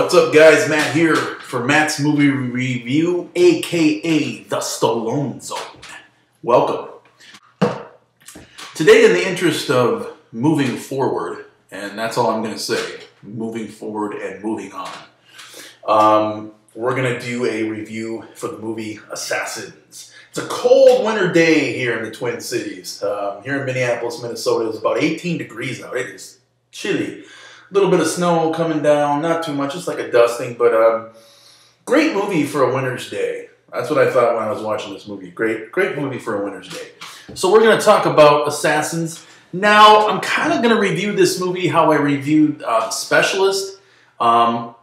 What's up, guys? Matt here for Matt's Movie Review, aka The Stallone Zone. Welcome. Today, in the interest of moving forward, and that's all I'm going to say, moving forward and moving on, we're going to do a review for the movie Assassins. It's a cold winter day here in the Twin Cities. Here in Minneapolis, Minnesota, it's about 18 degrees out. It is chilly. A little bit of snow coming down, not too much, just like a dusting, but great movie for a winter's day. That's what I thought when I was watching this movie. Great movie for a winter's day. So we're going to talk about Assassins. Now, I'm kind of going to review this movie how I reviewed The Specialist. I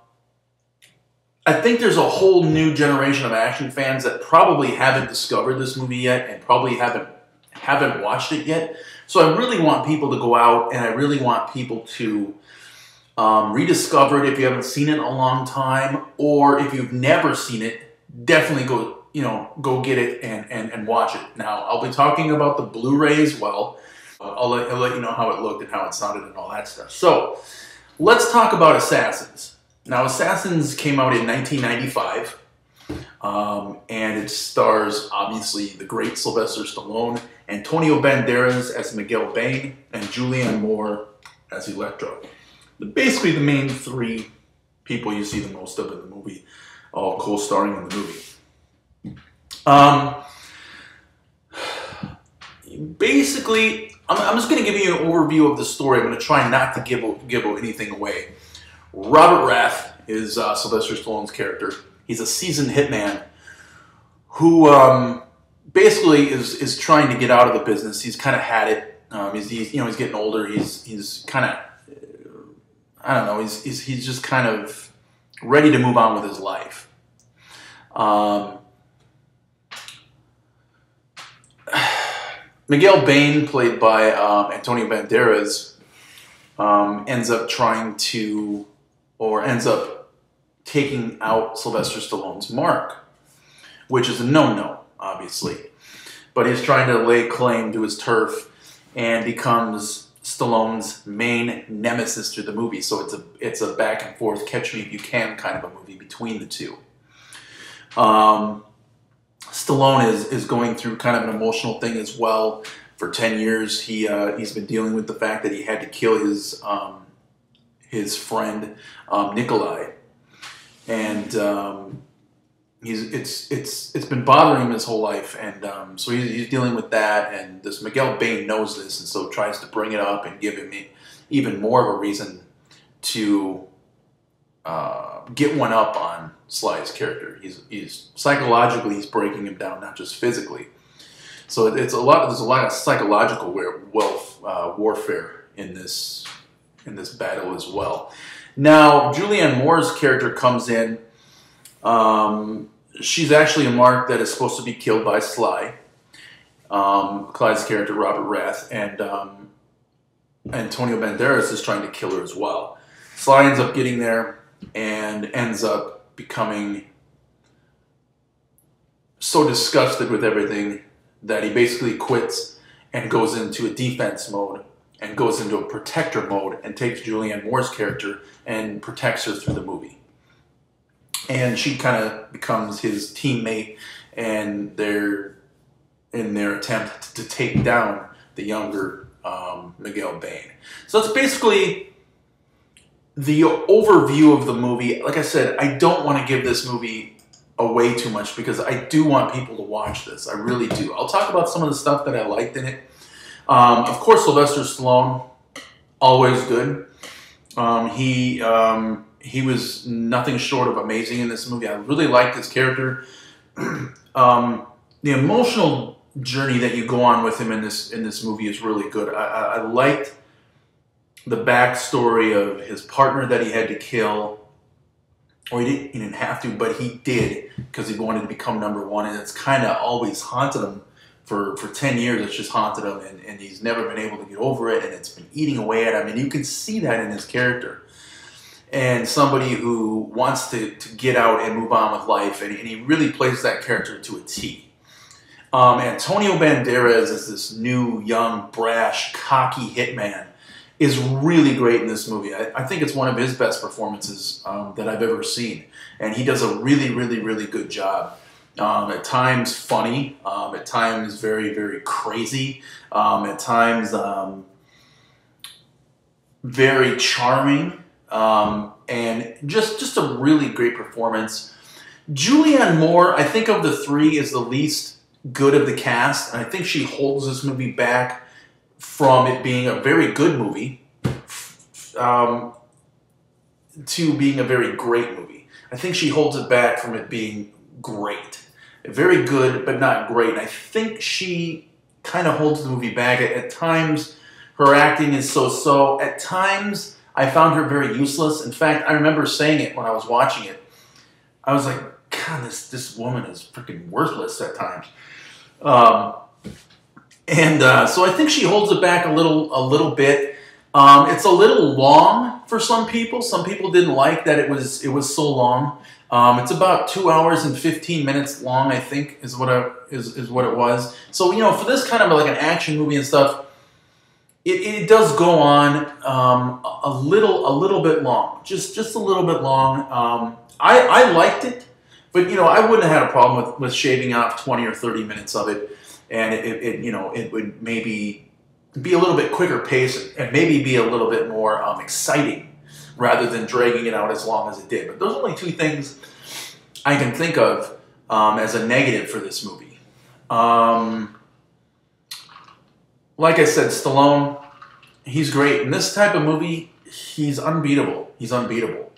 think there's a whole new generation of action fans that probably haven't discovered this movie yet and probably haven't watched it yet. So I really want people to go out and I really want people to rediscover it if you haven't seen it in a long time, or if you've never seen it, definitely go get it and watch it. Now, I'll be talking about the Blu-ray as well. I'll let you know how it looked and how it sounded and all that stuff. So, let's talk about Assassins. Now, Assassins came out in 1995, and it stars, obviously, the great Sylvester Stallone, Antonio Banderas as Miguel Bain, and Julianne Moore as Electra. Basically, the main three people you see the most of in the movie, all co-starring in the movie. Basically, I'm just going to give you an overview of the story. I'm going to try not to give anything away. Robert Rath is Sylvester Stallone's character. He's a seasoned hitman who basically is trying to get out of the business. He's kind of had it. He's getting older. He's kind of, I don't know, he's just kind of ready to move on with his life. Miguel Bain, played by Antonio Banderas, ends up taking out Sylvester Stallone's mark, which is a no-no, obviously. But he's trying to lay claim to his turf and becomes Stallone's main nemesis through the movie. So it's a back and forth, catch me if you can kind of a movie between the two. Stallone is going through kind of an emotional thing as well. For 10 years, he's been dealing with the fact that he had to kill his friend Nikolai, and it's been bothering him his whole life, and so he's dealing with that. And this Miguel Bain knows this, and so tries to bring it up and give him even more of a reason to get one up on Sly's character. He's psychologically he's breaking him down, not just physically. So there's a lot of psychological warfare in this battle as well. Now, Julianne Moore's character comes in. She's actually a mark that is supposed to be killed by Sly. Clyde's character, Robert Rath, and Antonio Banderas is trying to kill her as well. Sly ends up getting there and ends up becoming so disgusted with everything that he basically quits and goes into a defense mode and goes into a protector mode and takes Julianne Moore's character and protects her through the movie. And she kind of becomes his teammate, and they're in their attempt to take down the younger Miguel Bain. So that's basically the overview of the movie. Like I said, I don't want to give this movie away too much because I do want people to watch this. I really do. I'll talk about some of the stuff that I liked in it. Of course, Sylvester Stallone, always good. He was nothing short of amazing in this movie. I really liked his character. The emotional journey that you go on with him in this movie is really good. I liked the backstory of his partner that he had to kill. Or he didn't have to, but he did because he wanted to become #1, and it's kind of always haunted him for 10 years. It's just haunted him, and he's never been able to get over it, and it's been eating away at him, and you can see that in his character. And somebody who wants to get out and move on with life, and he really plays that character to a T. Antonio Banderas is this new, young, brash, cocky hitman. is really great in this movie. I think it's one of his best performances that I've ever seen. And he does a really, really, really good job. At times funny, at times very, very crazy, at times very charming, and just a really great performance. Julianne Moore, I think of the three, is the least good of the cast, and I think she holds this movie back from it being a very good movie to being a very great movie. I think she holds it back from it being great. Very good, but not great. And I think she kind of holds the movie back. At times, her acting is so-so. At times, I found her very useless. In fact, I remember saying it when I was watching it. I was like, God, this woman is freaking worthless at times. So I think she holds it back a little bit. It's a little long for some people. Some people didn't like that it was so long. It's about 2 hours and 15 minutes long, I think, is what it was. So, you know, for this kind of like an action movie and stuff, it does go on a little bit long, just a little bit long. I liked it, but you know, I wouldn't have had a problem with shaving off 20 or 30 minutes of it, and it would maybe be a little bit quicker pace and maybe be a little bit more exciting, rather than dragging it out as long as it did. But those are only two things I can think of as a negative for this movie. Like I said, Stallone, he's great. In this type of movie, he's unbeatable. He's unbeatable.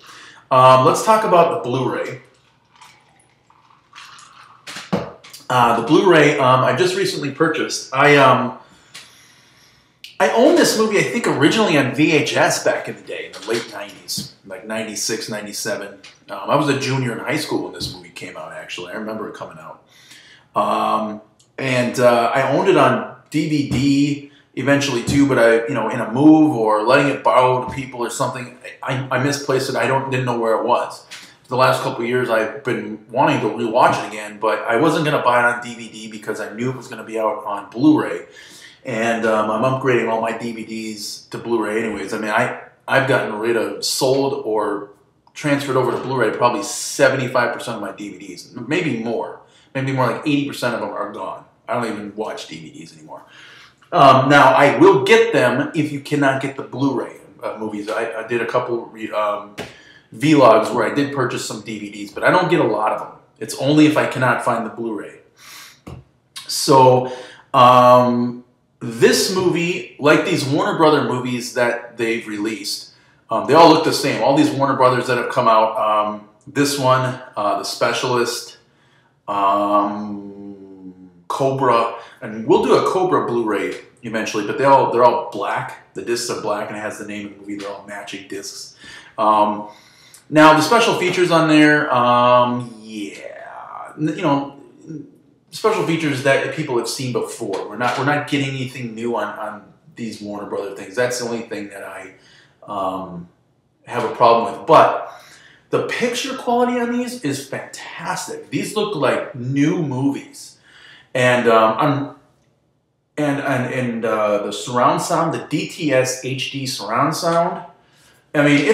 Let's talk about the Blu-ray. The Blu-ray I just recently purchased. I owned this movie, I think, originally on VHS back in the day, in the late 90s, like 96, 97. I was a junior in high school when this movie came out, actually. I remember it coming out. I owned it on DVD eventually, too, but in a move or letting it borrow to people or something, I misplaced it. I didn't know where it was. For the last couple of years, I've been wanting to rewatch it again, but I wasn't going to buy it on DVD because I knew it was going to be out on Blu-ray. And I'm upgrading all my DVDs to Blu-ray anyways. I mean, I've gotten rid of, sold, or transferred over to Blu-ray probably 75% of my DVDs. Maybe more. Maybe more, like 80% of them are gone. I don't even watch DVDs anymore. Now, I will get them if you cannot get the Blu-ray movies. I did a couple vlogs where I did purchase some DVDs, but I don't get a lot of them. It's only if I cannot find the Blu-ray. So, this movie, like these Warner Brother movies that they've released, they all look the same. All these Warner Brothers that have come out, this one, The Specialist, Cobra, and we'll do a Cobra Blu-ray eventually, but they're all black. The discs are black, and it has the name of the movie. They're all matching discs. Now, the special features on there, yeah, you know, special features that people have seen before. We're not getting anything new on these Warner Brother things. That's the only thing that I have a problem with. But the picture quality on these is fantastic. These look like new movies, and the surround sound, the DTS HD surround sound. I mean,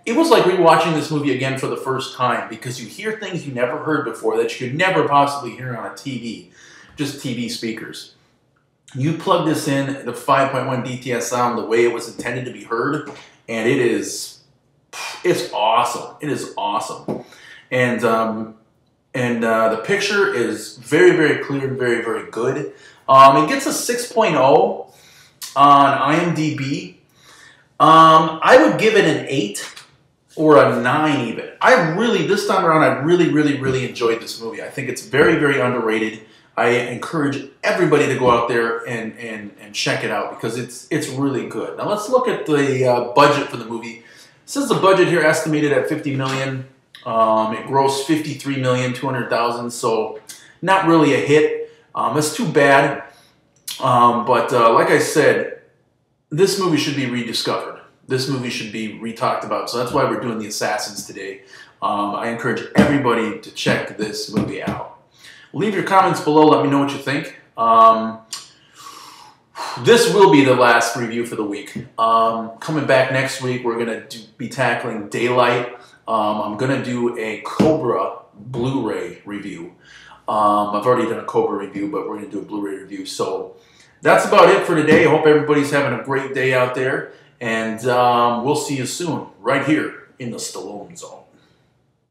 it was like rewatching this movie again for the first time, because you hear things you never heard before that you could never possibly hear on a TV, just TV speakers. You plug this in, the 5.1 DTS sound, the way it was intended to be heard, and it's awesome. It is awesome. And the picture is very, very clear and very, very good. It gets a 6.0 on IMDb. I would give it an 8 or a 9 even. This time around, I really, really, really enjoyed this movie. I think it's very, very underrated. I encourage everybody to go out there and check it out, because it's really good. Now let's look at the budget for the movie. It says the budget here estimated at $50 million. It grossed $53,200,000, so not really a hit. That's too bad. But like I said, this movie should be rediscovered. This movie should be re-talked about. So that's why we're doing The Assassins today. I encourage everybody to check this movie out. Leave your comments below. Let me know what you think. This will be the last review for the week. Coming back next week, we're going to be tackling Daylight. I'm going to do a Cobra Blu-ray review. I've already done a Cobra review, but we're going to do a Blu-ray review. So that's about it for today. I hope everybody's having a great day out there. And we'll see you soon, right here in the Stallone Zone.